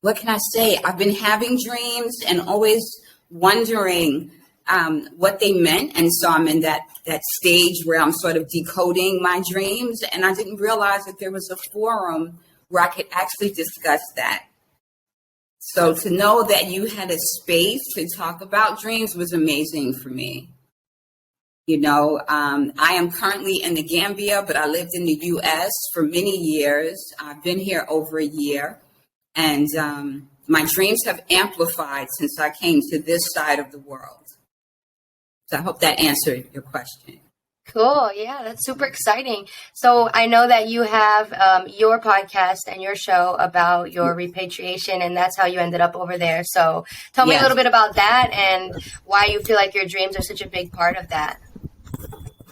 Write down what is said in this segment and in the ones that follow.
what can I say? I've been having dreams and always wondering what they meant. And so I'm in that stage where I'm sort of decoding my dreams. And I didn't realize that there was a forum where I could actually discuss that. So to know that you had a space to talk about dreams was amazing for me. I am currently in the Gambia, but I lived in the U.S. for many years. I've been here over a year, and my dreams have amplified since I came to this side of the world. So I hope that answered your question. Cool. Yeah, that's super exciting. So I know that you have your podcast and your show about your repatriation, and that's how you ended up over there. So tell me a little bit about that and why you feel like your dreams are such a big part of that.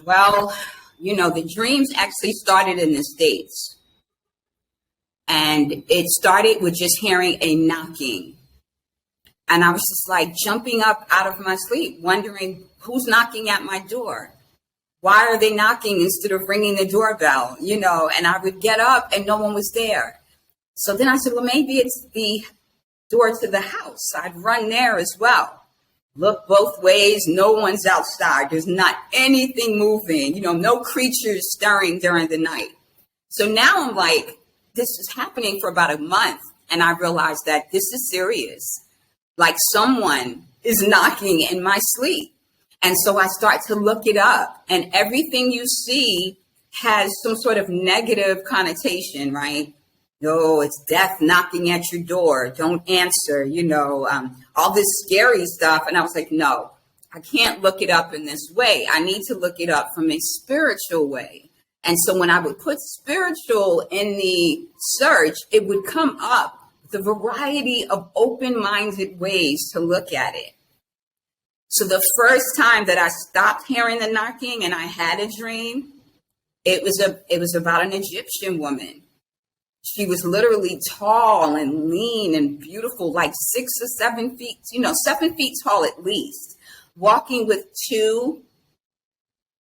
Well, the dreams actually started in the States. And it started with just hearing a knocking. And I was just like jumping up out of my sleep, wondering who's knocking at my door. Why are they knocking instead of ringing the doorbell? And I would get up and no one was there. So then I said, well, maybe it's the door to the house. I'd run there as well. Look both ways. No one's outside. There's not anything moving, no creatures stirring during the night. So now I'm like, this is happening for about a month. And I realized that this is serious. Like someone is knocking in my sleep. And so I start to look it up, and everything you see has some sort of negative connotation, right? No, it's death knocking at your door. Don't answer, all this scary stuff. And I was like, no, I can't look it up in this way. I need to look it up from a spiritual way. And so when I would put spiritual in the search, it would come up with a variety of open-minded ways to look at it. So the first time that I stopped hearing the knocking and I had a dream, it was about an Egyptian woman. She was literally tall and lean and beautiful, like 6 or 7 feet, 7 feet tall at least, walking with 2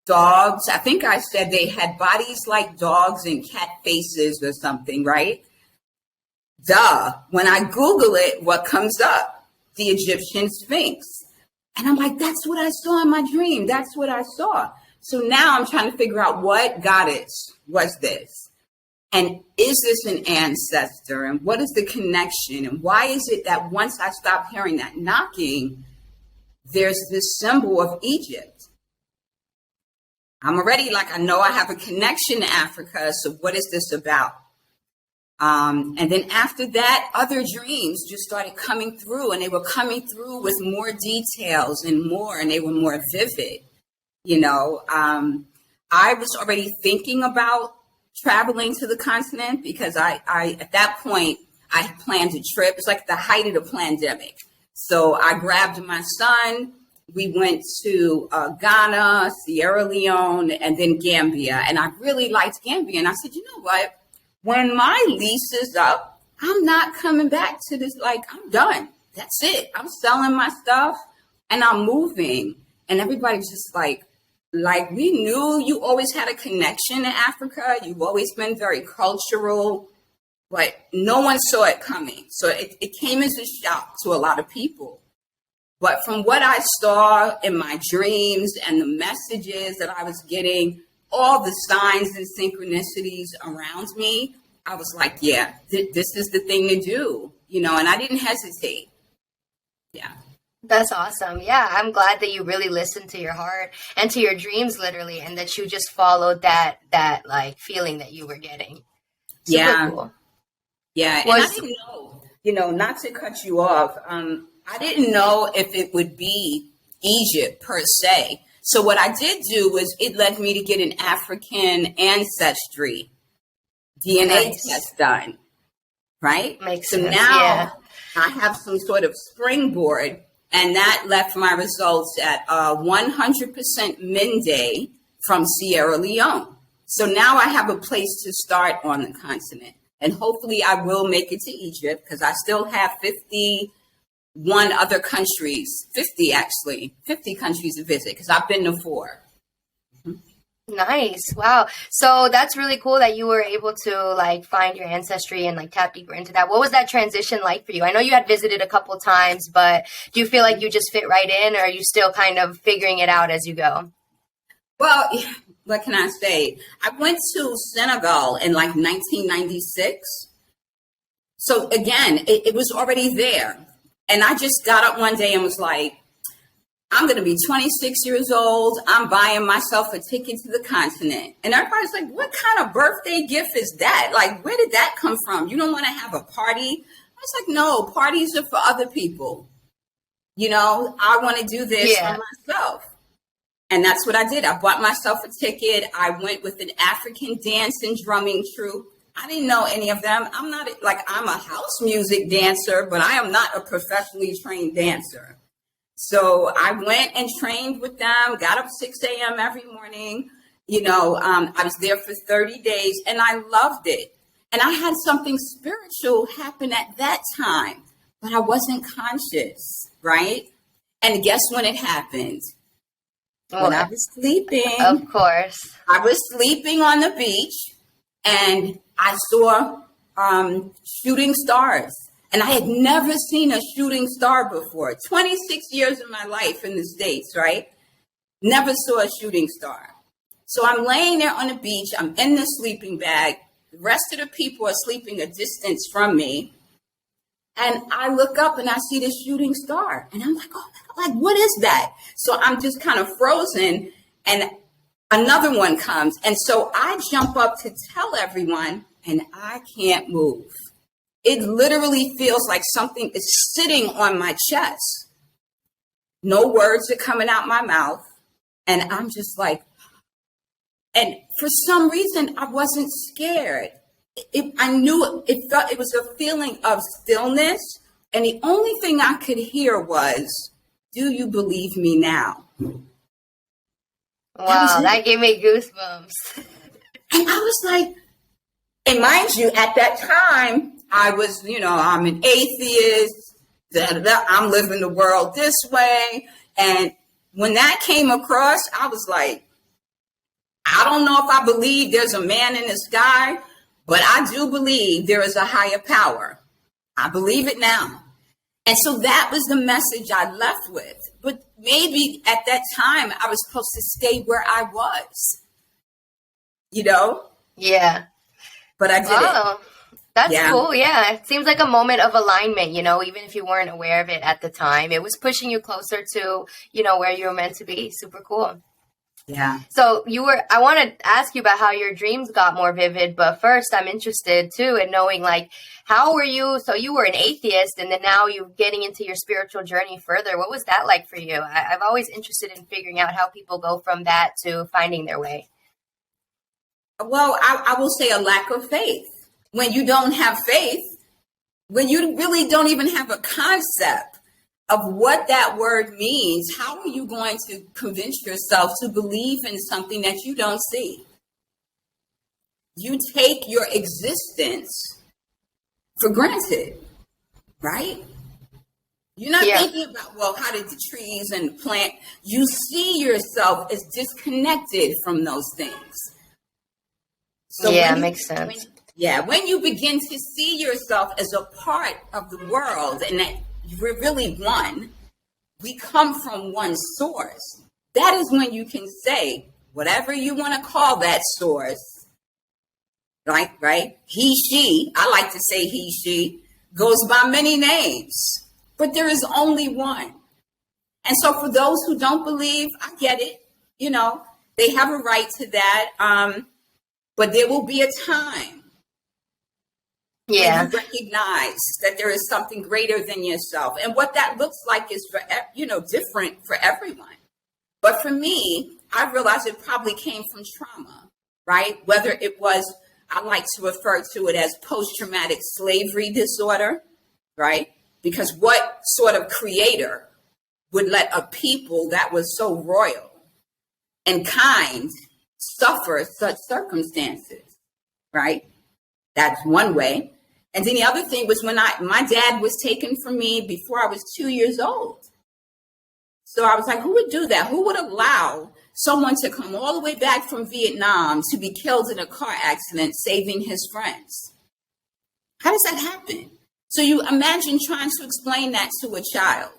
dogs. I think I said they had bodies like dogs and cat faces or something, right? Duh. When I Google it, what comes up? The Egyptian Sphinx. And I'm like, that's what I saw in my dream. That's what I saw. So now I'm trying to figure out what goddess was this? And is this an ancestor? And what is the connection? And why is it that once I stopped hearing that knocking, there's this symbol of Egypt? I'm already like, I know I have a connection to Africa. So what is this about? And then after that, other dreams just started coming through, and they were coming through with more details and they were more vivid. I was already thinking about traveling to the continent because I at that point, I had planned a trip. It's like the height of the pandemic. So I grabbed my son. We went to Ghana, Sierra Leone, and then Gambia. And I really liked Gambia. And I said, you know what? When my lease is up, I'm not coming back to this. Like, I'm done. That's it. I'm selling my stuff and I'm moving. And everybody's just like, we knew you always had a connection to Africa. You've always been very cultural, but no one saw it coming. So it came as a shock to a lot of people. But from what I saw in my dreams and the messages that I was getting, all the signs and synchronicities around me, I was like, yeah, this is the thing to do, and I didn't hesitate. Yeah. That's awesome. Yeah, I'm glad that you really listened to your heart and to your dreams, literally, and that you just followed that like feeling that you were getting. Super cool. Yeah, and I didn't know, not to cut you off, I didn't know if it would be Egypt per se. So what I did do was it led me to get an African ancestry DNA test done, right? Makes sense. So now I have some sort of springboard, and that left my results at 100% Mende from Sierra Leone. So now I have a place to start on the continent, and hopefully I will make it to Egypt because I still have 51 other countries, 50 countries to visit because I've been to 4. Nice. Wow. So that's really cool that you were able to like find your ancestry and like tap deeper into that. What was that transition like for you? I know you had visited a couple times, but do you feel like you just fit right in, or are you still kind of figuring it out as you go? Well, what can I say? I went to Senegal in like 1996. So again, it was already there. And I just got up one day and was like, I'm going to be 26 years old. I'm buying myself a ticket to the continent. And everybody's like, what kind of birthday gift is that? Like, where did that come from? You don't want to have a party? I was like, no, parties are for other people. You know, I want to do this for myself. And that's what I did. I bought myself a ticket. I went with an African dance and drumming troupe. I didn't know any of them. I'm a house music dancer, but I am not a professionally trained dancer. So I went and trained with them, got up 6 a.m. every morning. I was there for 30 days and I loved it. And I had something spiritual happen at that time, but I wasn't conscious, right? And guess when it happened? When I was sleeping. Of course. I was sleeping on the beach and I saw shooting stars. And I had never seen a shooting star before. 26 years of my life in the States, right? Never saw a shooting star. So I'm laying there on the beach. I'm in the sleeping bag. The rest of the people are sleeping a distance from me. And I look up and I see this shooting star. And I'm like, oh, like, what is that? So I'm just kind of frozen. And another one comes. And so I jump up to tell everyone, and I can't move. It literally feels like something is sitting on my chest. No words are coming out my mouth. And I'm just like, and for some reason, I wasn't scared. I knew it was a feeling of stillness. And the only thing I could hear was, do you believe me now? Wow, that gave me goosebumps. And I was like, and mind you, at that time, I was, I'm an atheist. I'm living the world this way. And when that came across, I was like, I don't know if I believe there's a man in the sky, but I do believe there is a higher power. I believe it now. And so that was the message I left with. But maybe at that time, I was supposed to stay where I was, Yeah. But I didn't. That's cool. Yeah. It seems like a moment of alignment, even if you weren't aware of it at the time. It was pushing you closer to, where you were meant to be. Super cool. Yeah. So I want to ask you about how your dreams got more vivid, but first I'm interested too in knowing how were you, so you were an atheist and then now you're getting into your spiritual journey further. What was that like for you? I'm always interested in figuring out how people go from that to finding their way. Well, I will say a lack of faith. When you don't have faith, when you really don't even have a concept of what that word means, how are you going to convince yourself to believe in something that you don't see? You take your existence for granted, right? You're not thinking about, well, how did the trees and the plant, you see yourself as disconnected from those things. So makes sense. When you begin to see yourself as a part of the world and that we're really one, we come from one source. That is when you can say, whatever you want to call that source, right? He, she, I like to say he, she, goes by many names, but there is only one. And so for those who don't believe, I get it. They have a right to that. But there will be a time when you recognize that there is something greater than yourself. And what that looks like is, different for everyone. But for me, I realized it probably came from trauma, right? Whether it was, I like to refer to it as post-traumatic slavery disorder, right? Because what sort of creator would let a people that was so royal and kind suffer such circumstances, right? That's one way. And then the other thing was when my dad was taken from me before I was 2 years old. So I was like, who would do that? Who would allow someone to come all the way back from Vietnam to be killed in a car accident, saving his friends? How does that happen? So you imagine trying to explain that to a child.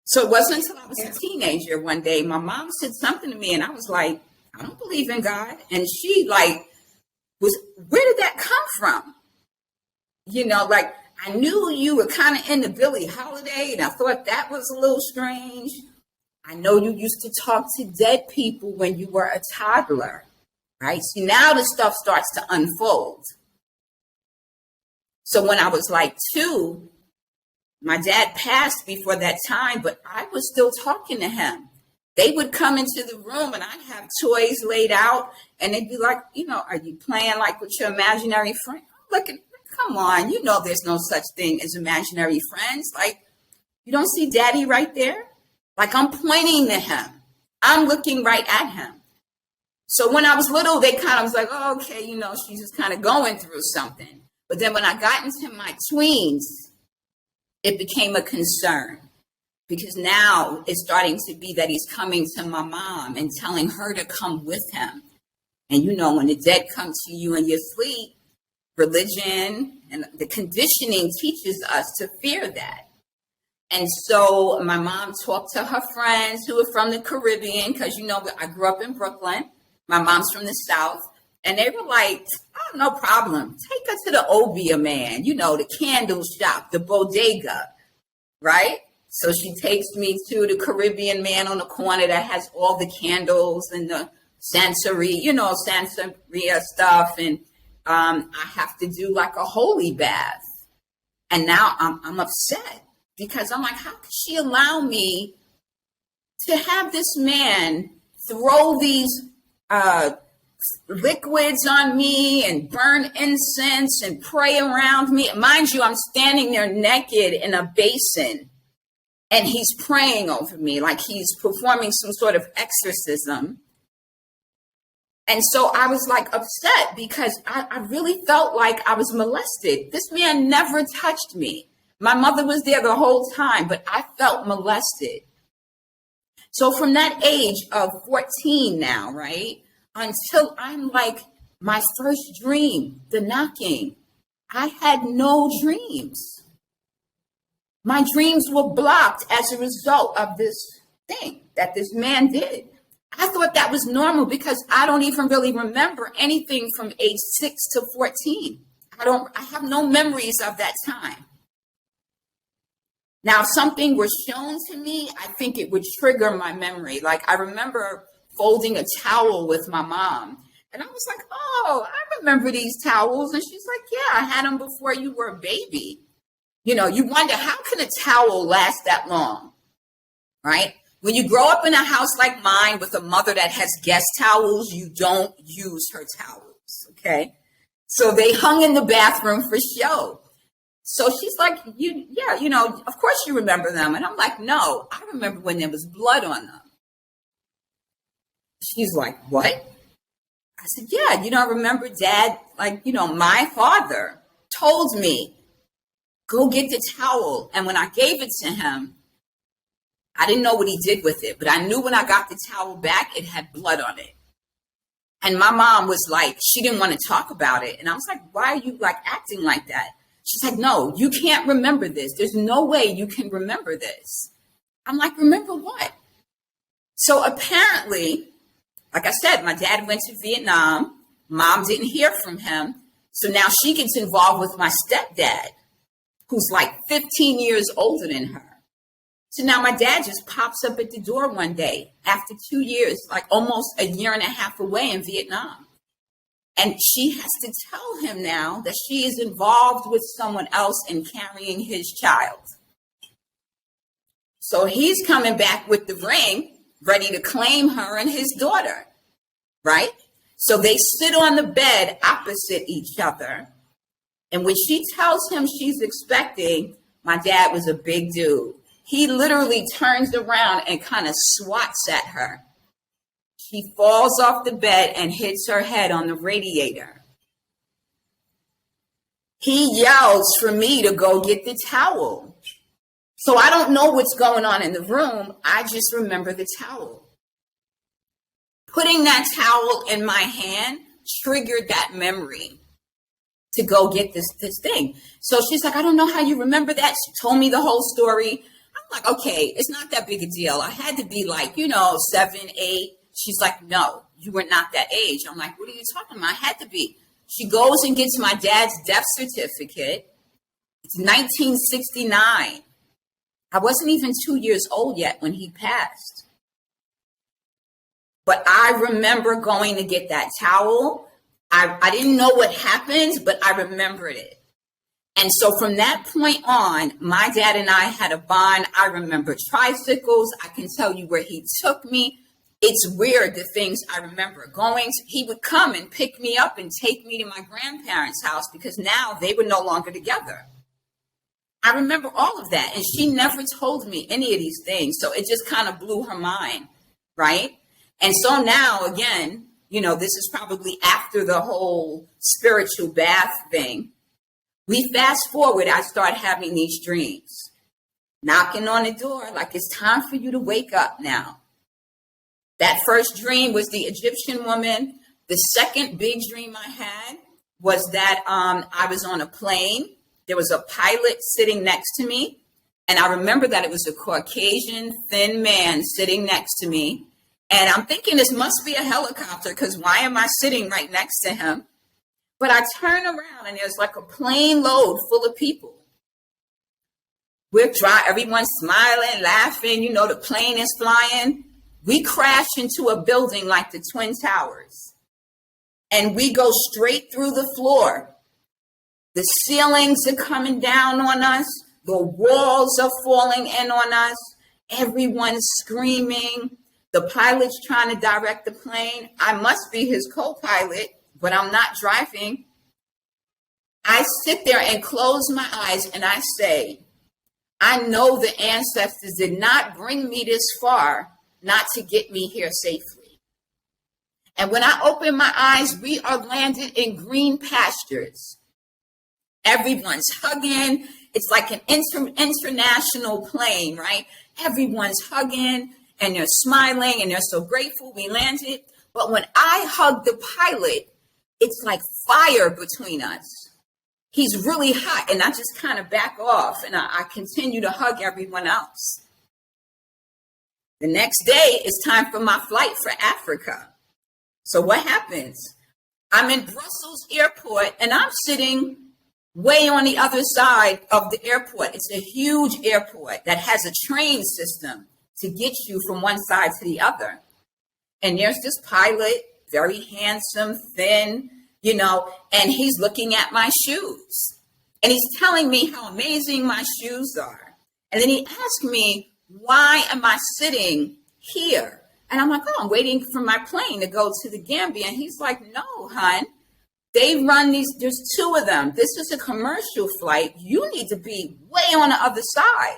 So it wasn't until I was a teenager one day, my mom said something to me and I was like, I don't believe in God. And she like where did that come from? You know, like I knew you were kind of into Billie Holiday and I thought that was a little strange. I know you used to talk to dead people when you were a toddler, right? See, now the stuff starts to unfold. So when I was like 2, my dad passed before that time, but I was still talking to him. They would come into the room and I'd have toys laid out and they'd be like, you know, are you playing like with your imaginary friend? Look, come on, you know there's no such thing as imaginary friends. Like, you don't see daddy right there? Like I'm pointing to him. I'm looking right at him. So when I was little, they kind of was like, oh, okay, you know, she's just kind of going through something. But then when I got into my tweens, it became a concern because now it's starting to be that he's coming to my mom and telling her to come with him. And you know, when the dead come to you in your sleep, religion and the conditioning teaches us to fear that. And so my mom talked to her friends who were from the Caribbean because, you know, I grew up in Brooklyn. My mom's from the South. And they were like, oh, no problem. Take us to the Obia man, you know, the candle shop, the bodega, right? So she takes me to the Caribbean man on the corner that has all the candles and the Santeria, you know, Santeria stuff. And I have to do like a holy bath. And now I'm upset because I'm like, how could she allow me to have this man throw these liquids on me and burn incense and pray around me? Mind you, I'm standing there naked in a basin and he's praying over me like he's performing some sort of exorcism. And so I was like upset because I really felt like I was molested. This man never touched me. My mother was there the whole time, but I felt molested. So from that age of 14 now, right, until I'm like my first dream, the knocking, I had no dreams. My dreams were blocked as a result of this thing that this man did. I thought that was normal because I don't even really remember anything from age 6 to 14. I have no memories of that time. Now, if something were shown to me, I think it would trigger my memory. Like I remember folding a towel with my mom. And I was like, oh, I remember these towels. And she's like, yeah, I had them before you were a baby. You know, you wonder, how can a towel last that long, right? When you grow up in a house like mine with a mother that has guest towels, you don't use her towels, okay? So they hung in the bathroom for show. So she's like, you know, of course you remember them. And I'm like, no, I remember when there was blood on them. She's like, what? I said, yeah, you know, I remember Dad, like, you know, my father told me, go get the towel. And when I gave it to him, I didn't know what he did with it, but I knew when I got the towel back, it had blood on it. And my mom was like, she didn't want to talk about it. And I was like, why are you like acting like that? She's like, no, you can't remember this. There's no way you can remember this. I'm like, remember what? So apparently, like I said, my dad went to Vietnam. Mom didn't hear from him. So now she gets involved with my stepdad, who's like 15 years older than her. So now my dad just pops up at the door one day after 2 years, like almost a year and a half away in Vietnam. And she has to tell him now that she is involved with someone else in carrying his child. So he's coming back with the ring, ready to claim her and his daughter, right? So they sit on the bed opposite each other. And when she tells him she's expecting, my dad was a big dude. He literally turns around and kind of swats at her. She falls off the bed and hits her head on the radiator. He yells for me to go get the towel. So I don't know what's going on in the room. I just remember the towel. Putting that towel in my hand triggered that memory to go get this thing. So she's like, I don't know how you remember that. She told me the whole story. I'm like, okay, it's not that big a deal. I had to be like, 7, 8. She's like, no, you were not that age. I'm like, what are you talking about? I had to be. She goes and gets my dad's death certificate. It's 1969. I wasn't even 2 years old yet when he passed. But I remember going to get that towel. I didn't know what happened, but I remembered it. And so from that point on, my dad and I had a bond. I remember tricycles. I can tell you where he took me. It's weird, the things I remember going. He would come and pick me up and take me to my grandparents' house because now they were no longer together. I remember all of that. And she never told me any of these things. So it just kind of blew her mind, right? And so now, again, this is probably after the whole spiritual bath thing. We fast forward, I start having these dreams, knocking on the door, like it's time for you to wake up now. That first dream was the Egyptian woman. The second big dream I had was that I was on a plane. There was a pilot sitting next to me. And I remember that it was a Caucasian, thin man sitting next to me. And I'm thinking this must be a helicopter because why am I sitting right next to him? But I turn around and there's like a plane load full of people. We're dry, everyone's smiling, laughing, the plane is flying. We crash into a building like the Twin Towers. And we go straight through the floor. The ceilings are coming down on us. The walls are falling in on us. Everyone's screaming. The pilot's trying to direct the plane. I must be his co-pilot, but I'm not driving. I sit there and close my eyes and I say, I know the ancestors did not bring me this far not to get me here safely. And when I open my eyes, we are landed in green pastures. Everyone's hugging. It's like an international plane, right? Everyone's hugging. And they're smiling and they're so grateful we landed. But when I hug the pilot, it's like fire between us. He's really hot and I just kind of back off and I continue to hug everyone else. The next day, it's time for my flight for Africa. So what happens? I'm in Brussels airport and I'm sitting way on the other side of the airport. It's a huge airport that has a train system to get you from one side to the other. And there's this pilot, very handsome, thin, and he's looking at my shoes. And he's telling me how amazing my shoes are. And then he asked me, why am I sitting here? And I'm like, oh, I'm waiting for my plane to go to the Gambia. And he's like, no, hon, they run these, there's 2 of them. This is a commercial flight. You need to be way on the other side.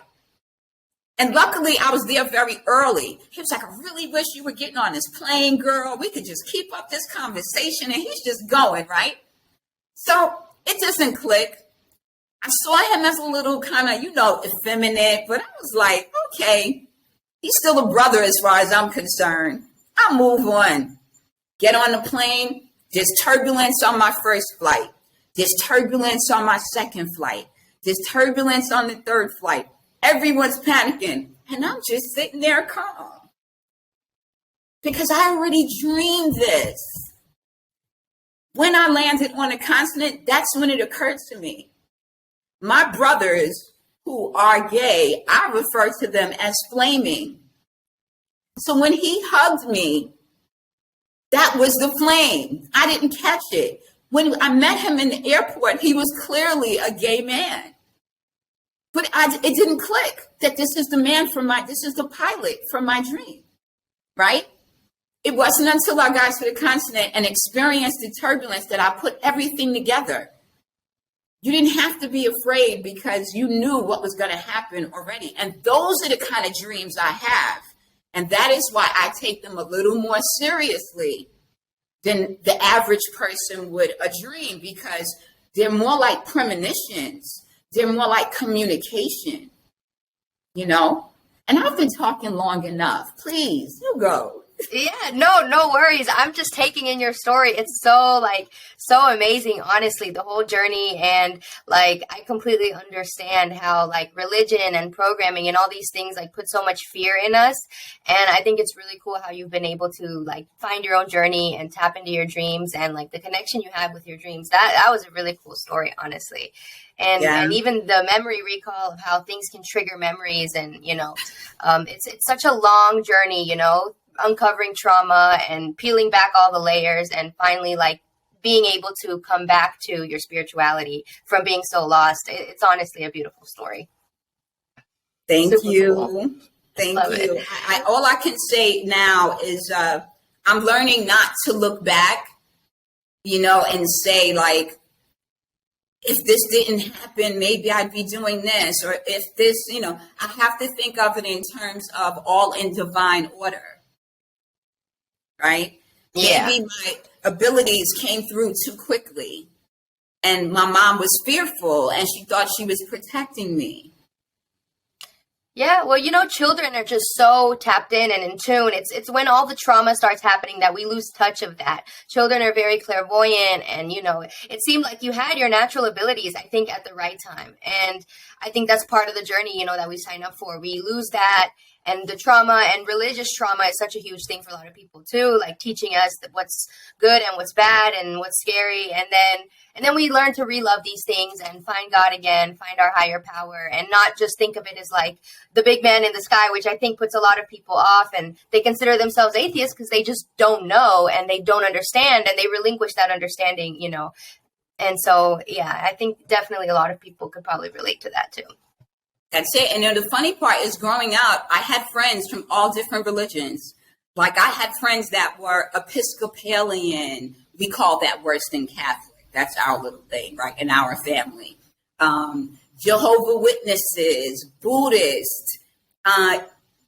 And luckily, I was there very early. He was like, I really wish you were getting on this plane, girl. We could just keep up this conversation. And he's just going, right? So it doesn't click. I saw him as a little kind of, effeminate. But I was like, okay, he's still a brother as far as I'm concerned. I'll move on. Get on the plane. There's turbulence on my first flight. There's turbulence on my second flight. There's turbulence on the third flight. Everyone's panicking, and I'm just sitting there calm because I already dreamed this. When I landed on a continent, that's when it occurred to me. My brothers who are gay, I refer to them as flaming. So when he hugged me, that was the flame. I didn't catch it. When I met him in the airport, he was clearly a gay man. But it didn't click that this is the pilot from my dream, right? It wasn't until I got to the continent and experienced the turbulence that I put everything together. You didn't have to be afraid because you knew what was going to happen already. And those are the kind of dreams I have. And that is why I take them a little more seriously than the average person would a dream, because they're more like premonitions. They're more like communication. you know? And I've been talking long enough. Please, you go. Yeah, no worries. I'm just taking in your story. It's so amazing, honestly, the whole journey. And like, I completely understand how like religion and programming and all these things like put so much fear in us. And I think it's really cool how you've been able to like find your own journey and tap into your dreams and like the connection you have with your dreams. That was a really cool story, honestly. And even the memory recall of how things can trigger memories, and it's such a long journey, uncovering trauma and peeling back all the layers and finally like being able to come back to your spirituality from being so lost. It's honestly a beautiful story. Thank Super you. Cool. Thank you. All I can say now is I'm learning not to look back, and say like, if this didn't happen, maybe I'd be doing this. Or if this, I have to think of it in terms of all in divine order. Right? Yeah. Maybe my abilities came through too quickly. And my mom was fearful and she thought she was protecting me. Yeah, well, children are just so tapped in and in tune. It's when all the trauma starts happening that we lose touch of that. Children are very clairvoyant, and it seemed like you had your natural abilities, I think, at the right time. And I think that's part of the journey, that we sign up for. We lose that, and the trauma and religious trauma is such a huge thing for a lot of people too, like teaching us that what's good and what's bad and what's scary. And then we learn to re-love these things and find God again, find our higher power, and not just think of it as like the big man in the sky, which I think puts a lot of people off, and they consider themselves atheists because they just don't know and they don't understand, and they relinquish that understanding, And so, yeah, I think definitely a lot of people could probably relate to that too. That's it. And the funny part is, growing up, I had friends from all different religions. Like, I had friends that were Episcopalian. We call that worse than Catholic. That's our little thing, right, in our family. Jehovah Witnesses, Buddhists,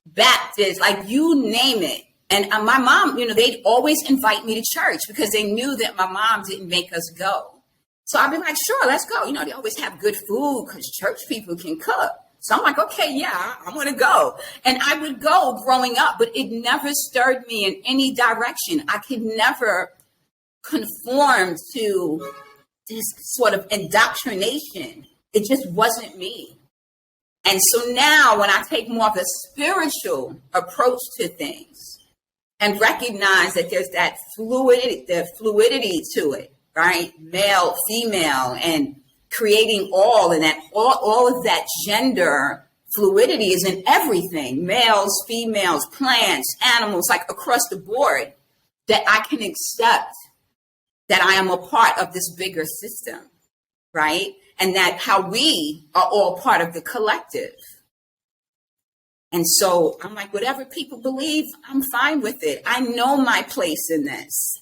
Baptists, like you name it. And my mom, they'd always invite me to church because they knew that my mom didn't make us go. So I'd be like, sure, let's go. They always have good food because church people can cook. So I'm like, okay, yeah, I want to go. And I would go growing up, but it never stirred me in any direction. I could never conform to this sort of indoctrination. It just wasn't me. And so now when I take more of a spiritual approach to things and recognize that there's that fluidity to it, right? Male, female, and creating all, and that all of that gender fluidity is in everything, males, females, plants, animals, like across the board, that I can accept that I am a part of this bigger system, right? And that how we are all part of the collective. And so I'm like, whatever people believe, I'm fine with it. I know my place in this,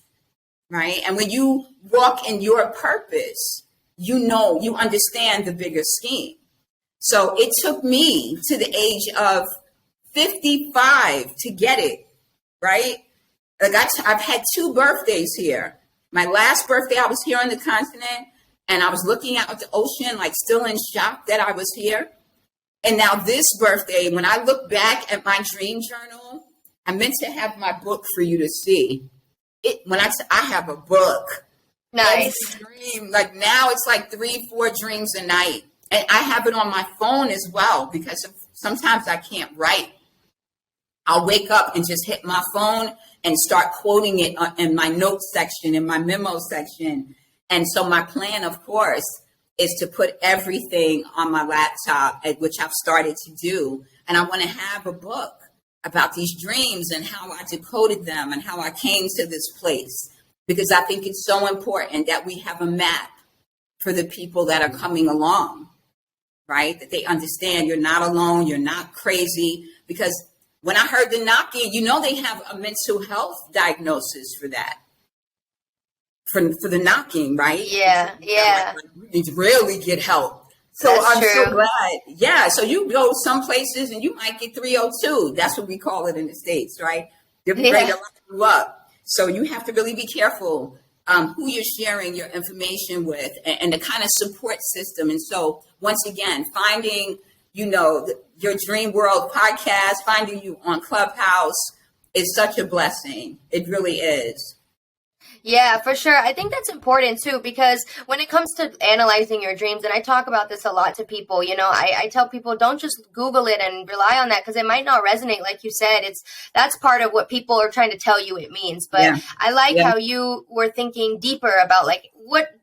right? And when you walk in your purpose, you understand the bigger scheme. So it took me to the age of 55 to get it, right? Like I've had 2 birthdays here. My last birthday, I was here on the continent, and I was looking out at the ocean, like still in shock that I was here. And now this birthday, when I look back at my dream journal, I meant to have my book for you to see. I have a book. Nice. Dream, like now it's like 3-4 dreams a night. And I have it on my phone as well, because sometimes I can't write. I'll wake up and just hit my phone and start quoting it in my notes section, in my memo section. And so my plan, of course, is to put everything on my laptop, which I've started to do. And I want to have a book about these dreams and how I decoded them and how I came to this place. Because I think it's so important that we have a map for the people that are coming along, right? That they understand you're not alone, you're not crazy. Because when I heard the knocking, they have a mental health diagnosis for that. For the knocking, right? Yeah, yeah. You need to really get help. So I'm so glad. Yeah, so you go some places and you might get 302. That's what we call it in the States, right? They're ready to lock you up. So you have to really be careful who you're sharing your information with and the kind of support system. And so once again, finding your Dream World podcast, finding you on Clubhouse is such a blessing. It really is. Yeah, for sure. I think that's important too, because when it comes to analyzing your dreams, and I talk about this a lot to people, I tell people don't just Google it and rely on that because it might not resonate. Like you said, that's part of what people are trying to tell you it means. But yeah. I like how you were thinking deeper about like,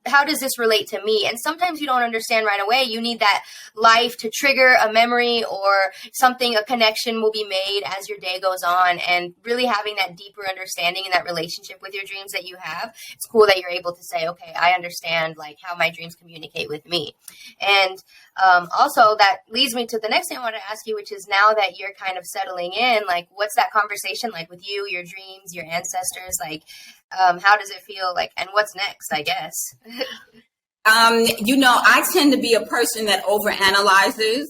how does this relate to me? And sometimes you don't understand right away. You need that life to trigger a memory or something, a connection will be made as your day goes on. And really having that deeper understanding and that relationship with your dreams that you have, it's cool that you're able to say, okay, I understand like how my dreams communicate with me. And also that leads me to the next thing I want to ask you, which is now that you're kind of settling in, like what's that conversation like with you, your dreams, your ancestors, like how does it feel like, and what's next, I guess? I tend to be a person that overanalyzes.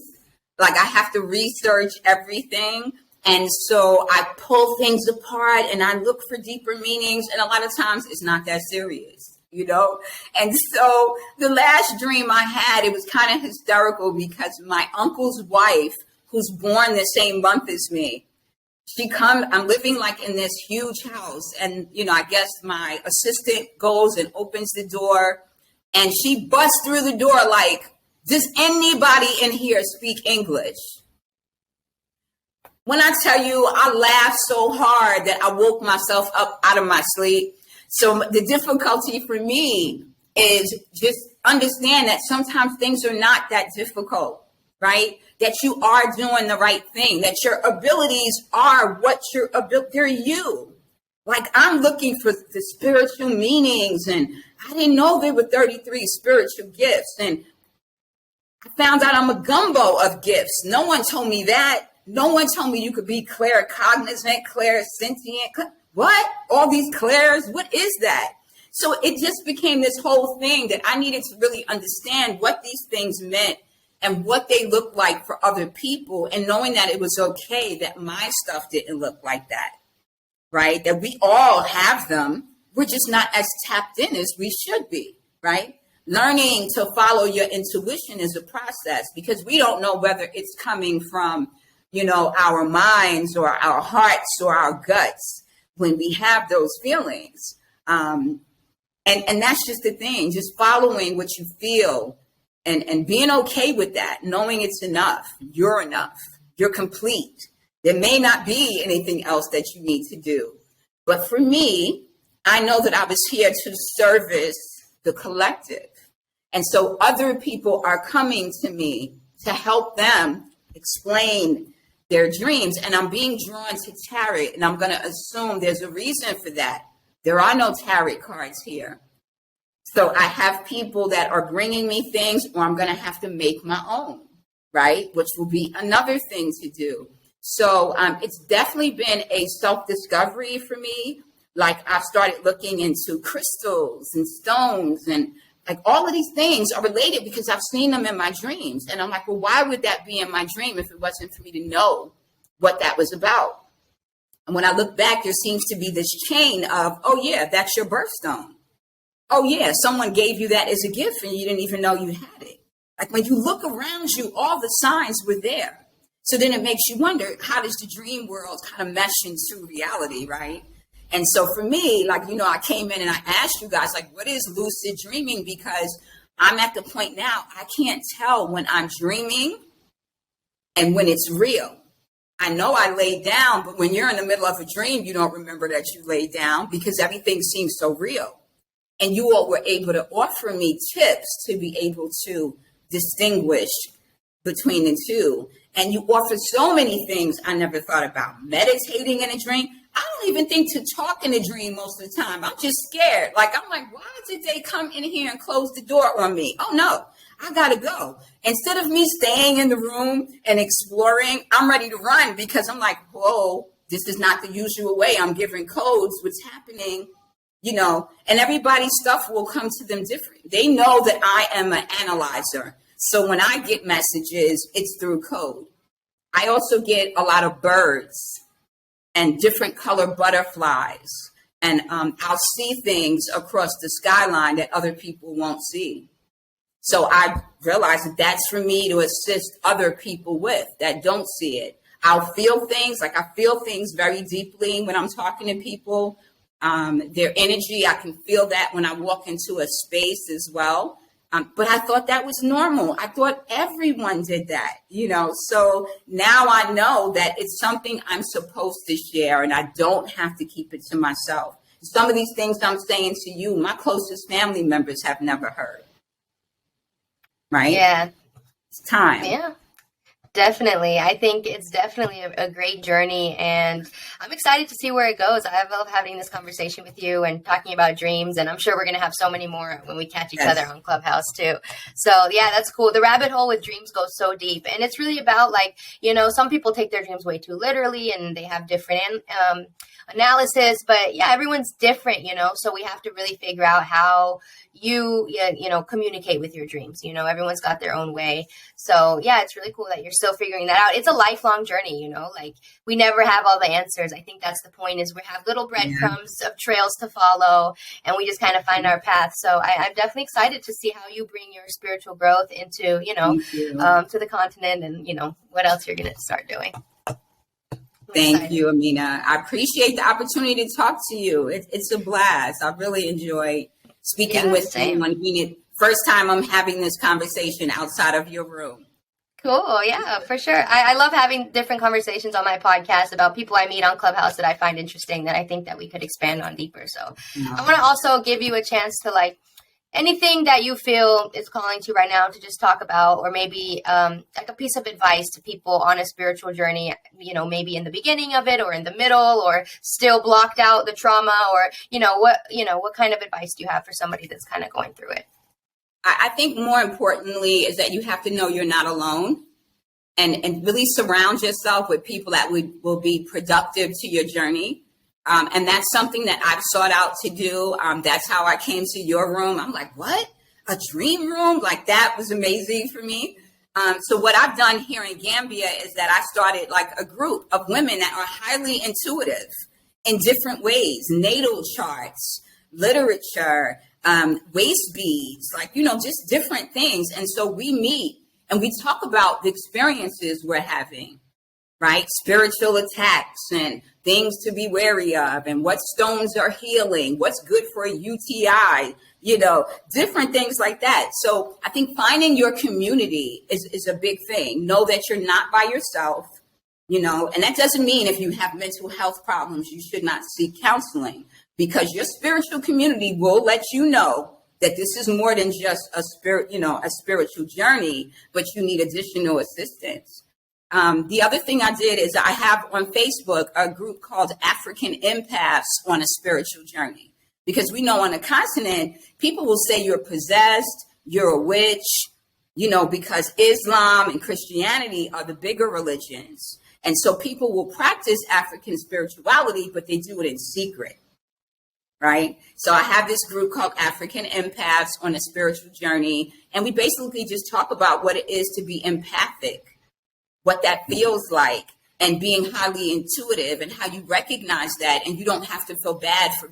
Like I have to research everything. And so I pull things apart and I look for deeper meanings. And a lot of times it's not that serious, And so the last dream I had, it was kind of hysterical because my uncle's wife, who's born the same month as me, I'm living like in this huge house. And, I guess my assistant goes and opens the door and she busts through the door like, does anybody in here speak English? When I tell you, I laughed so hard that I woke myself up out of my sleep. So the difficulty for me is just understand that sometimes things are not that difficult, right? That you are doing the right thing, that your abilities are they're you. Like I'm looking for the spiritual meanings, and I didn't know there were 33 spiritual gifts. And I found out I'm a gumbo of gifts. No one told me that. No one told me you could be claircognizant, clairsentient. What? All these clairs? What is that? So it just became this whole thing that I needed to really understand what these things meant and what they look like for other people, and knowing that it was okay that my stuff didn't look like that, right? That we all have them. We're just not as tapped in as we should be, right? Learning to follow your intuition is a process because we don't know whether it's coming from, our minds or our hearts or our guts when we have those feelings. And that's just the thing, just following what you feel. And being okay with that, knowing it's enough, you're complete. There may not be anything else that you need to do. But for me, I know that I was here to service the collective. And so other people are coming to me to help them explain their dreams. And I'm being drawn to tarot, and I'm going to assume there's a reason for that. There are no tarot cards here. So I have people that are bringing me things, or I'm going to have to make my own, right? Which will be another thing to do. So it's definitely been a self-discovery for me. Like I've started looking into crystals and stones, and like all of these things are related because I've seen them in my dreams. And I'm like, well, why would that be in my dream if it wasn't for me to know what that was about? And when I look back, there seems to be this chain of, oh yeah, that's your birthstone. Oh yeah, someone gave you that as a gift and you didn't even know you had it. Like when you look around you, all the signs were there. So then it makes you wonder, how does the dream world kind of mesh into reality, right? And so for me, like, I came in and I asked you guys, like, what is lucid dreaming? Because I'm at the point now, I can't tell when I'm dreaming and when it's real. I know I laid down, but when you're in the middle of a dream, you don't remember that you laid down because everything seems so real. And you all were able to offer me tips to be able to distinguish between the two. And you offer so many things I never thought about. Meditating in a dream. I don't even think to talk in a dream most of the time. I'm just scared. I'm like, why did they come in here and close the door on me? Oh, no, I got to go. Instead of me staying in the room and exploring, I'm ready to run because I'm like, whoa, this is not the usual way. I'm giving codes. What's happening? And everybody's stuff will come to them different. They know that I am an analyzer. So when I get messages, it's through code. I also get a lot of birds and different color butterflies. And I'll see things across the skyline that other people won't see. So I realized that that's for me to assist other people with that don't see it. I'll feel things, like I feel things very deeply when I'm talking to people. Their energy, I can feel that when I walk into a space as well. But I thought that was normal. I thought everyone did that, So now I know that it's something I'm supposed to share and I don't have to keep it to myself. Some of these things I'm saying to you, my closest family members have never heard. Right? Yeah. It's time. Yeah. Definitely. I think it's definitely a great journey, and I'm excited to see where it goes. I love having this conversation with you and talking about dreams, and I'm sure we're going to have so many more when we catch each other on Clubhouse too. So yeah, that's cool. The rabbit hole with dreams goes so deep, and it's really about some people take their dreams way too literally and they have different analysis, but yeah, everyone's different, so we have to really figure out how you communicate with your dreams. Everyone's got their own way. So yeah, it's really cool that you're still figuring that out. It's a lifelong journey, we never have all the answers. I think that's the point, is we have little breadcrumbs of trails to follow, and we just kind of find our path. So I'm definitely excited to see how you bring your spiritual growth into, to the continent, and what else you're going to start doing. Thank you, Amina. I appreciate the opportunity to talk to you. It's a blast. I really enjoy speaking with you and being it. First time I'm having this conversation outside of your room. Cool. Yeah, for sure. I love having different conversations on my podcast about people I meet on Clubhouse that I find interesting, that I think that we could expand on deeper. So I want to also give you a chance to anything that you feel is calling to you right now to just talk about, or maybe a piece of advice to people on a spiritual journey, maybe in the beginning of it or in the middle, or still blocked out the trauma, or, what kind of advice do you have for somebody that's kind of going through it? I think more importantly is that you have to know you're not alone, and really surround yourself with people that will be productive to your journey. And that's something that I've sought out to do. That's how I came to your room. I'm like, what? A dream room? That was amazing for me. So what I've done here in Gambia is that I started a group of women that are highly intuitive in different ways: natal charts, literature, waist beads, just different things. And so we meet and we talk about the experiences we're having, right? Spiritual attacks and things to be wary of, and what stones are healing, what's good for a UTI, different things like that. So I think finding your community is a big thing. Know that you're not by yourself, and that doesn't mean if you have mental health problems, you should not seek counseling, because your spiritual community will let you know that this is more than just a spiritual journey, but you need additional assistance. The other thing I did is I have on Facebook a group called African Empaths on a Spiritual Journey, because we know on the continent, people will say you're possessed, you're a witch, because Islam and Christianity are the bigger religions. And so people will practice African spirituality, but they do it in secret. Right. So I have this group called African Empaths on a Spiritual Journey. And we basically just talk about what it is to be empathic, what that feels like, and being highly intuitive, and how you recognize that, and you don't have to feel bad for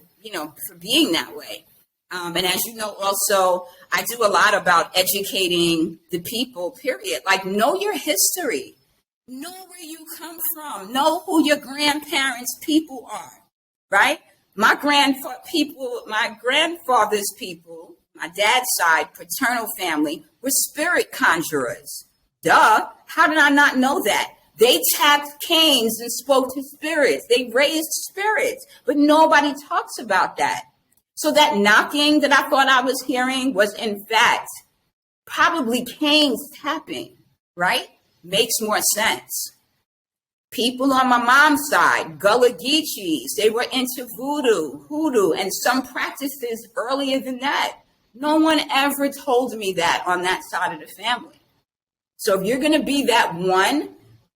being that way. And as you know, also, I do a lot about educating the people, period. Know your history, know where you come from, know who your grandparents' people are, right? My grandfather's people, my dad's side, paternal family, were spirit conjurers. Duh. How did I not know that? They tapped canes and spoke to spirits. They raised spirits, but nobody talks about that. So that knocking that I thought I was hearing was in fact probably canes tapping, right? Makes more sense. People on my mom's side, Gullah Geechees, they were into voodoo, hoodoo, and some practices earlier than that. No one ever told me that on that side of the family. So if you're going to be that one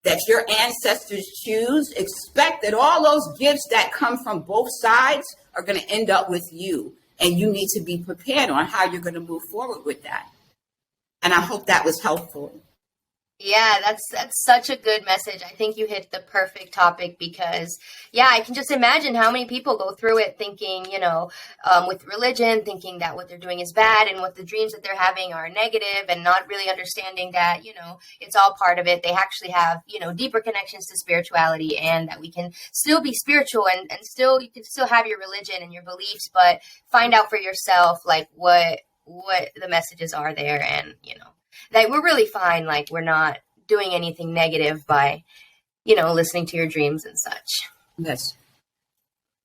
that your ancestors choose, expect that all those gifts that come from both sides are going to end up with you. And you need to be prepared on how you're going to move forward with that. And I hope that was helpful. Yeah, that's such a good message. I think you hit the perfect topic because, yeah, I can just imagine how many people go through it thinking, with religion, thinking that what they're doing is bad and what the dreams that they're having are negative, and not really understanding that, it's all part of it. They actually have, deeper connections to spirituality, and that we can still be spiritual, and still, you can still have your religion and your beliefs, but find out for yourself, like what the messages are there, and, that we're really fine. Like, we're not doing anything negative by, listening to your dreams and such. Yes.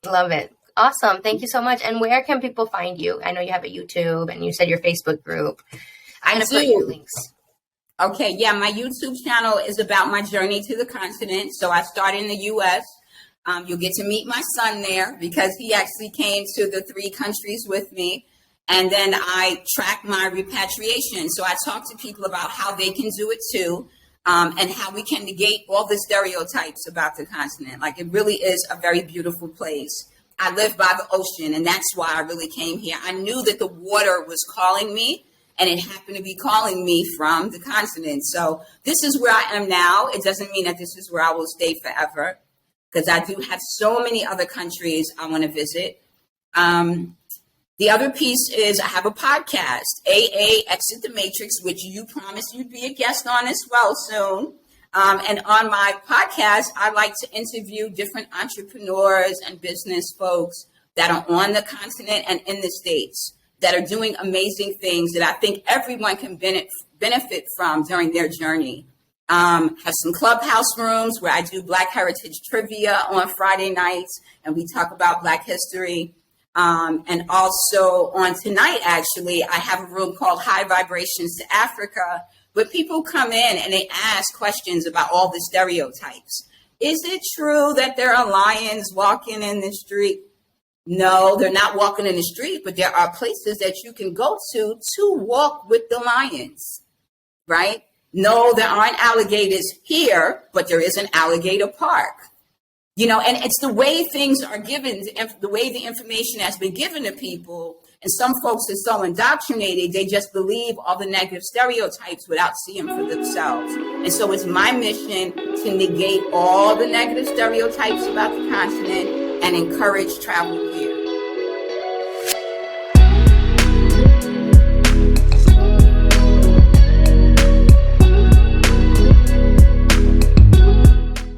Love it. Awesome. Thank you so much. And where can people find you? I know you have a YouTube, and you said your Facebook group. I'm going to put your links. Okay. Yeah. My YouTube channel is about my journey to the continent. So I started in the U.S. You'll get to meet my son there because he actually came to the 3 countries with me. And then I track my repatriation. So I talk to people about how they can do it too, and how we can negate all the stereotypes about the continent. Like, it really is a very beautiful place. I live by the ocean, and that's why I really came here. I knew that the water was calling me, and it happened to be calling me from the continent. So this is where I am now. It doesn't mean that this is where I will stay forever, because I do have so many other countries I want to visit. The other piece is I have a podcast, AA Exit the Matrix, which you promised you'd be a guest on as well soon. And on my podcast, I like to interview different entrepreneurs and business folks that are on the continent and in the States that are doing amazing things that I think everyone can benefit from during their journey. Have some clubhouse rooms where I do Black Heritage trivia on Friday nights, and we talk about Black history. And also on tonight, actually, I have a room called High Vibrations to Africa, where people come in and they ask questions about all the stereotypes. Is it true that there are lions walking in the street? No, they're not walking in the street, but there are places that you can go to walk with the lions, right? No, there aren't alligators here, but there is an alligator park. And it's the way things are given, the way the information has been given to people. And some folks are so indoctrinated, they just believe all the negative stereotypes without seeing for themselves. And so it's my mission to negate all the negative stereotypes about the continent and encourage travel